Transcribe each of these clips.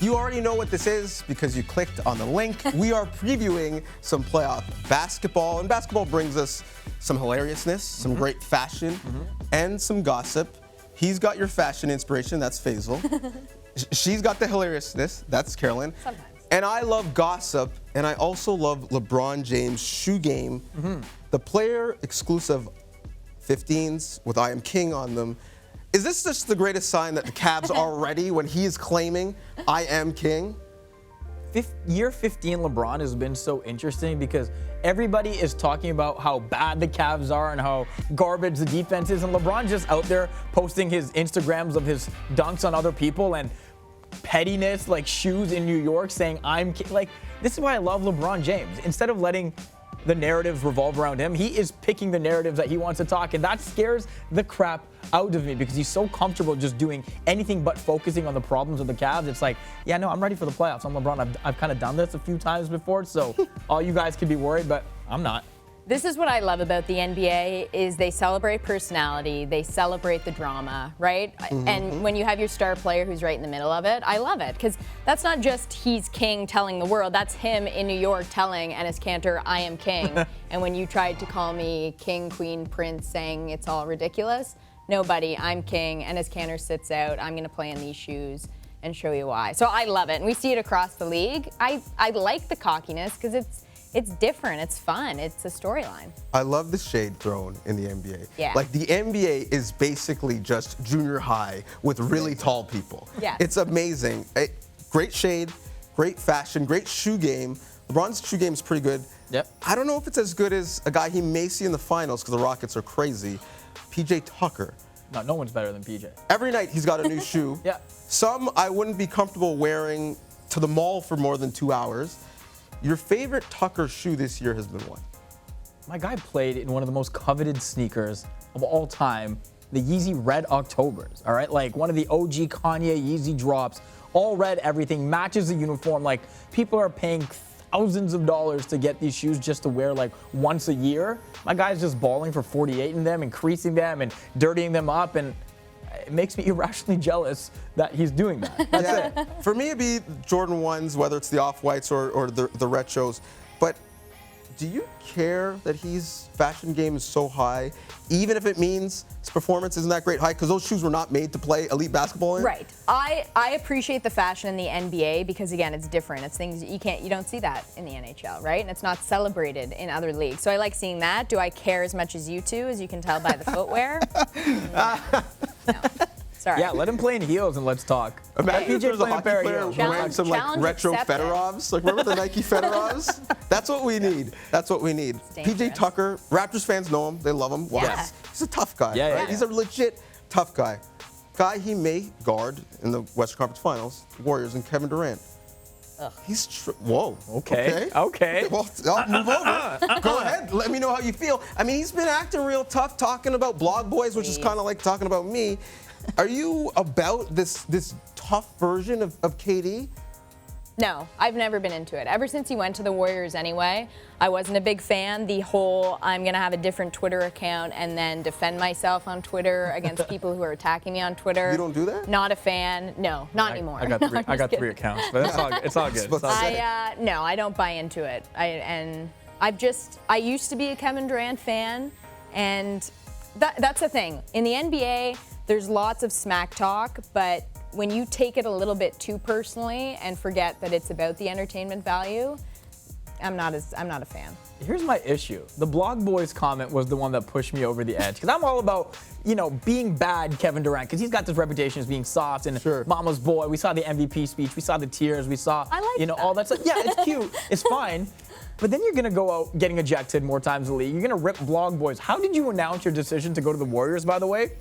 You already know what this is because you clicked on the link. We are previewing some playoff basketball, and basketball brings us some hilariousness, some great fashion, and some gossip. He's got your fashion inspiration, that's Faizal. She's got the hilariousness, that's Carolyn. Sometimes. And I love gossip, and I also love LeBron James' shoe game. The player exclusive 15s with I Am King on them. Is this just the greatest sign that the Cavs are ready when he is claiming I am king? Year 15 LeBron has been so interesting because everybody is talking about how bad the Cavs are and how garbage the defense is, and LeBron just out there posting his Instagrams of his dunks on other people and pettiness, like shoes in New York saying I'm king. Like, this is why I love LeBron James. Instead of letting the narratives revolve around him, he is picking the narratives that he wants to talk, and that scares the crap out of me because he's so comfortable just doing anything but focusing on the problems of the Cavs. It's like, yeah, no, I'm ready for the playoffs. I'm LeBron. I've kind of done this a few times before, so all you guys can be worried, but I'm not. This is what I love about the NBA is they celebrate personality, they celebrate the drama, right? And when you have your star player who's right in the middle of it, I love it because that's not just he's king telling the world, that's him in New York telling Enes Kanter, I am king. And when you tried to call me king, queen, prince, saying it's all ridiculous, nobody, I'm king. Enes Kanter sits out, I'm going to play in these shoes and show you why. So I love it. And we see it across the league. I like the cockiness because it's different, it's fun, it's a storyline. I love the shade thrown in the NBA. Yeah. Like, the NBA is basically just junior high with really tall people. Yeah. It's amazing. Great shade, great fashion, great shoe game. LeBron's shoe game is pretty good. Yep. I don't know if it's as good as a guy he may see in the finals because the Rockets are crazy, PJ Tucker. No one's better than PJ. Every night he's got a new shoe. Yeah. Some I wouldn't be comfortable wearing to the mall for more than 2 hours. Your favorite Tucker shoe this year has been what? My guy played in one of the most coveted sneakers of all time, the Yeezy Red Octobers, all right? Like one of the OG Kanye Yeezy drops, all red, everything, matches the uniform. Like, people are paying thousands of dollars to get these shoes just to wear like once a year. My guy's just balling for 48 in them and creasing them and dirtying them up, and it makes me irrationally jealous that he's doing that. That's it. For me, it'd be Jordan 1s, whether it's the Off-Whites or the retros. But do you care that his fashion game is so high, even if it means his performance isn't that great high? Because those shoes were not made to play elite basketball in. Right. I appreciate the fashion in the NBA because, again, it's different. It's things you don't see that in the NHL, right? And it's not celebrated in other leagues. So I like seeing that. Do I care as much as you two, as you can tell by the footwear? No. Sorry. Yeah, let him play in heels and let's talk. Imagine if there was a hockey player wearing some like Challenge retro accepted. Fedorovs. Like, remember the Nike Fedorovs? That's what we need. That's what we need. dangerous. PJ Tucker, Raptors fans know him. They love him. Why? Yeah. He's a tough guy, Yeah, right? yeah. He's a legit tough guy. Guy he may guard in the Western Conference Finals, Warriors and Kevin Durant. He's whoa. Okay. Well, I'll move over. Go ahead. Let me know how you feel. I mean, he's been acting real tough, talking about blog boys, which is kind of like talking about me. Are you about this tough version of KD? No, I've never been into it. Ever since he went to the Warriors anyway, I wasn't a big fan. The whole I'm going to have a different Twitter account and then defend myself on Twitter against people who are attacking me on Twitter. You don't do that? Not a fan. No, not anymore. I got No, three. I'm I got just 3 kidding. accounts, but it's all good. It's all good. It's all good. No, I don't buy into it. I used to be a Kevin Durant fan, and that's the thing. In the NBA, there's lots of smack talk, but when you take it a little bit too personally and forget that it's about the entertainment value, I'm not a fan. Here's my issue. The blog boys comment was the one that pushed me over the edge. Because I'm all about, being bad Kevin Durant. Because he's got this reputation as being soft and mama's boy. We saw the MVP speech. We saw the tears. We saw, all that stuff. Yeah, it's cute. It's fine. But then you're going to go out getting ejected more times in the league. You're going to rip blog boys. How did you announce your decision to go to the Warriors, by the way?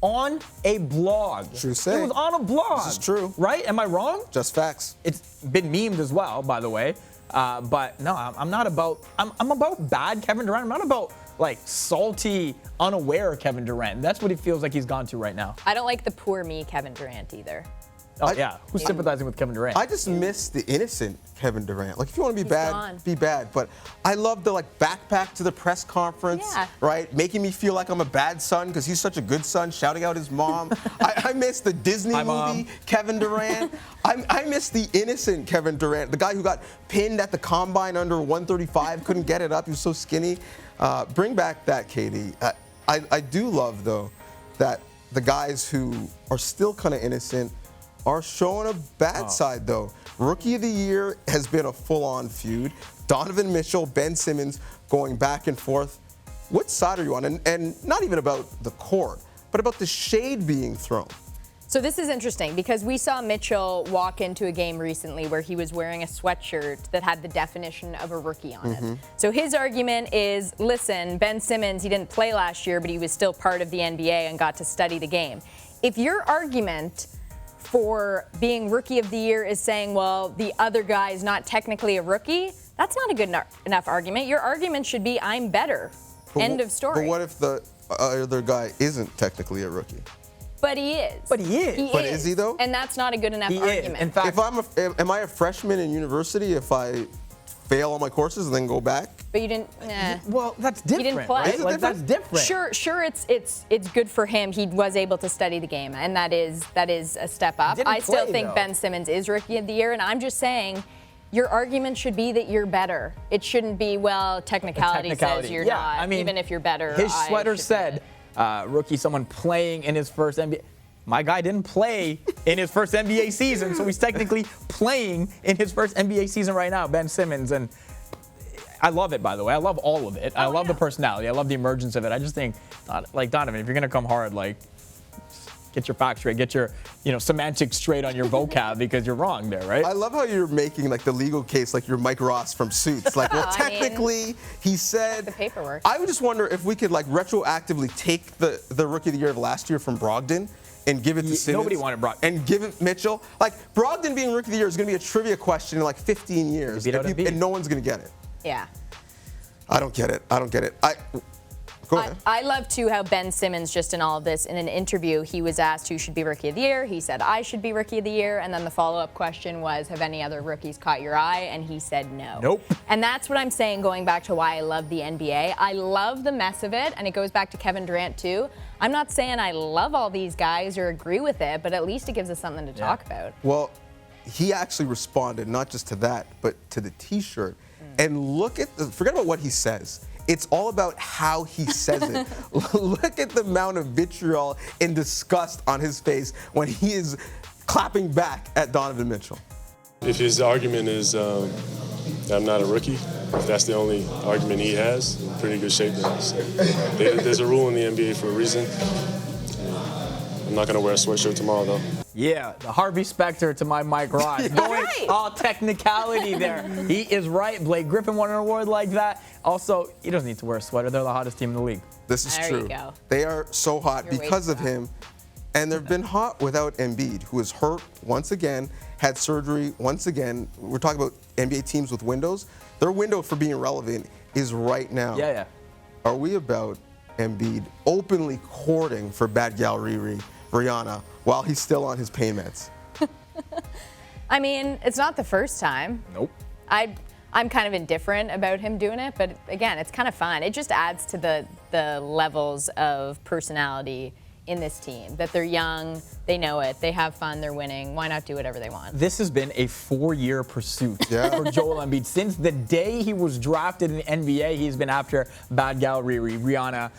On a blog. True say. It was on a blog. This is true. Right? Am I wrong? Just facts. It's been memed as well, by the way. But no, I'm not about. I'm about bad Kevin Durant. I'm not about like salty, unaware Kevin Durant. That's what it feels like he's gone to right now. I don't like the poor me Kevin Durant either. Oh, yeah. Who's sympathizing with Kevin Durant? I just miss the innocent Kevin Durant. Like, if you want to be bad, gone. be bad. But I love the, like, backpack to the press conference, Yeah. right? Making me feel like I'm a bad son because he's such a good son, shouting out his mom. I miss the Disney movie Kevin Durant. I miss the innocent Kevin Durant, the guy who got pinned at the combine under 135, couldn't get it up. He was so skinny. Bring back that, Katie. I do love, though, that the guys who are still kind of innocent are showing a bad side, though. Rookie of the Year has been a full-on feud. Donovan Mitchell, Ben Simmons going back and forth. What side are you on? And not even about the court, but about the shade being thrown. So this is interesting because we saw Mitchell walk into a game recently where he was wearing a sweatshirt that had the definition of a rookie on it. So his argument is, listen, Ben Simmons, he didn't play last year, but he was still part of the NBA and got to study the game. If your argument for being Rookie of the Year is saying, well, the other guy is not technically a rookie, that's not a good enough argument. Your argument should be, I'm better. End of story. But what if the other guy isn't technically a rookie? But he is. But he is. But is he, though? And that's not a good enough argument. In fact, Am I a freshman in university if I fail all my courses and then go back? But you didn't. well, that's different. He didn't play. Right? Is it Like, that's different. Sure. It's good for him. He was able to study the game, and that is a step up. Didn't I still play, think though. Ben Simmons is Rookie of the Year, and I'm just saying, your argument should be that you're better. It shouldn't be, well, technicality says you're not. I mean, even if you're better. His I sweater should said, rookie, someone playing in his first NBA. My guy didn't play in his first NBA season, so he's technically playing in his first NBA season right now, Ben Simmons. And I love it, by the way. I love all of it. I love the personality. I love the emergence of it. I just think, like, Donovan, if you're going to come hard, like, get your facts straight, get your, semantics straight on your vocab because you're wrong there, right? I love how you're making, like, the legal case like you're Mike Ross from Suits. Like, well, technically, he said. The paperwork. I would just wonder if we could, like, retroactively take the Rookie of the Year of last year from Brogdon and give it to Simmons. Nobody wanted Brogdon. And give it Mitchell. Like, Brogdon being Rookie of the Year is going to be a trivia question in, like, 15 years. And no one's going to get it. Yeah. I don't get it. Go ahead. I love, too, how Ben Simmons, just in all of this, in an interview, he was asked who should be Rookie of the Year. He said, I should be Rookie of the Year. And then the follow-up question was, have any other rookies caught your eye? And he said no. Nope. And that's what I'm saying, going back to why I love the NBA. I love the mess of it, and it goes back to Kevin Durant, too. I'm not saying I love all these guys or agree with it, but at least it gives us something to talk about. Well, he actually responded not just to that, but to the T-shirt. And forget about what he says. It's all about how he says it. Look at the amount of vitriol and disgust on his face when he is clapping back at Donovan Mitchell. If his argument is that I'm not a rookie, if that's the only argument he has, I'm in pretty good shape then. So, there's a rule in the NBA for a reason. I'm not going to wear a sweatshirt tomorrow, though. Yeah, the Harvey Specter to my Mike Ross. Going all technicality there. He is right. Blake Griffin won an award like that. Also, he doesn't need to wear a sweater. They're the hottest team in the league. This is There true. you go. They are so hot You're because of waiting him. And they've been hot without Embiid, who is hurt once again, had surgery once again. We're talking about NBA teams with windows. Their window for being relevant is right now. Yeah. Are we about Embiid openly courting for bad gal Rihanna while he's still on his pain meds? I mean, it's not the first time. Nope. I'm kind of indifferent about him doing it, but again, it's kind of fun. It just adds to the levels of personality in this team, that they're young, they know it, they have fun, they're winning. Why not do whatever they want? This has been a 4-year pursuit for Joel Embiid. Since the day he was drafted in the NBA, he's been after bad gal Rihanna.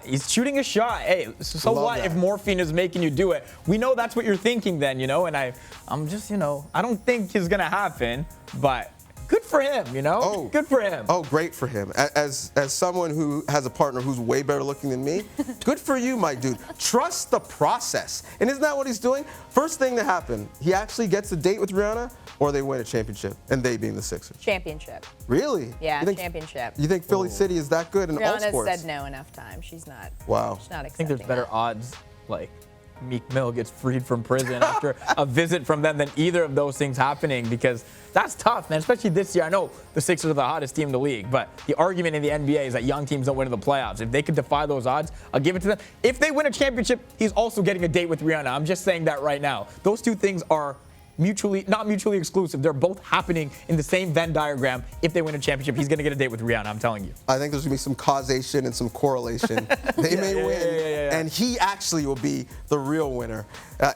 He's shooting a shot. Hey, so what if morphine is making you do it? We know that's what you're thinking then, and I'm just, I don't think it's going to happen, but good for him, Oh. Good for him. Oh, great for him. As someone who has a partner who's way better looking than me, good for you, my dude. Trust the process. And isn't that what he's doing? First thing to happen, he actually gets a date with Rihanna, or they win a championship, and they being the Sixers. Championship. Really? Yeah, You think, championship. You think Philly City is that good in all Rihanna's sports? said no enough times. She's not. Wow. She's not accepting I think there's better that. odds, Meek Mill gets freed from prison after a visit from them than either of those things happening, because that's tough, man, especially this year. I know the Sixers are the hottest team in the league, but the argument in the NBA is that young teams don't win in the playoffs. If they could defy those odds, I'll give it to them. If they win a championship, he's also getting a date with Rihanna. I'm just saying that right now. Those two things are not mutually exclusive. They're both happening in the same Venn diagram. If they win a championship, he's going to get a date with Rihanna, I'm telling you. I think there's going to be some causation and some correlation. They may win, and he actually will be the real winner.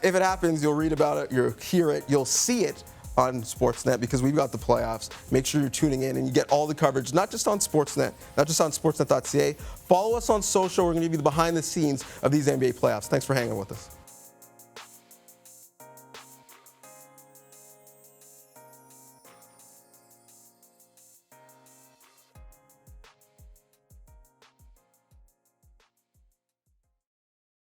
If it happens, you'll read about it, you'll hear it, you'll see it on Sportsnet, because we've got the playoffs. Make sure you're tuning in and you get all the coverage, not just on Sportsnet, not just on sportsnet.ca. Follow us on social. We're going to give you the behind the scenes of these NBA playoffs. Thanks for hanging with us.